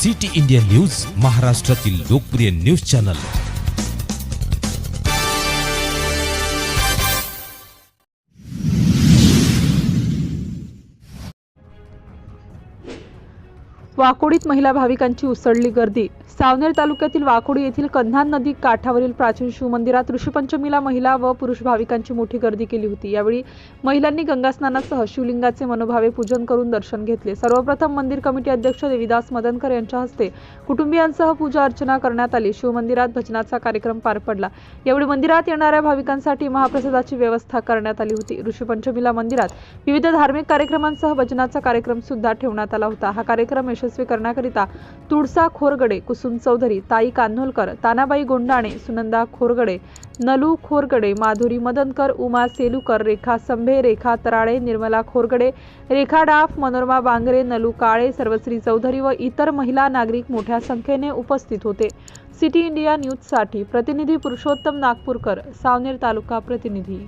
City India news, महाराष्ट्रातील लोकप्रिय news channel. वाकोडीत महिला भाविकांची उसळली गर्दी। सावनेर तालुक्यातील वाकोडी येथील कंधान नदी काठावरील प्राचीन शिवमंदिरात ऋषीपंचमीला महिला व पुरुष भाविकांची मोठी गर्दी केली होती। यावेळी महिलांनी गंगास्नानासह शिवलिंगाचे मनोभावे पूजन करून दर्शन घेतले। सर्वप्रथम मंदिर कमिटी अध्यक्ष देवीदास मदनकर यांच्या हस्ते कुटुंबियांसह पूजा अर्चना करण्यात आली। शिवमंदिरात भजनाचा कार्यक्रम पार पडला। यावेळी मंदिरात येणाऱ्या भाविकांसाठी महाप्रसादाची व्यवस्था करण्यात आली होती। ऋषीपंचमीला मंदिरात विविध धार्मिक कार्यक्रमांसह भजनाचा कार्यक्रम सुद्धा ठेवण्यात आला होता। हा कार्यक्रम यशस्वी करण्याकरिता तुळसा खोरगडे, कुसुम चौधरी, ताई कान्होलकर, तानाबाई गोंडाणे, सुनंदा खोरगडे, नलू खोरगडे, माधुरी मदनकर, उमा सेलुकर, रेखा संभे, रेखा तराळे, निर्मला खोरगडे, रेखा डाफ, मनोरमा बांगरे, नलू काळे, सर्वश्री चौधरी व इतर महिला नागरिक मोठ्या संख्येने उपस्थित होते। सिटी इंडिया न्यूज साठी प्रतिनिधी पुरुषोत्तम नागपूरकर, सावनेर तालुका प्रतिनिधी।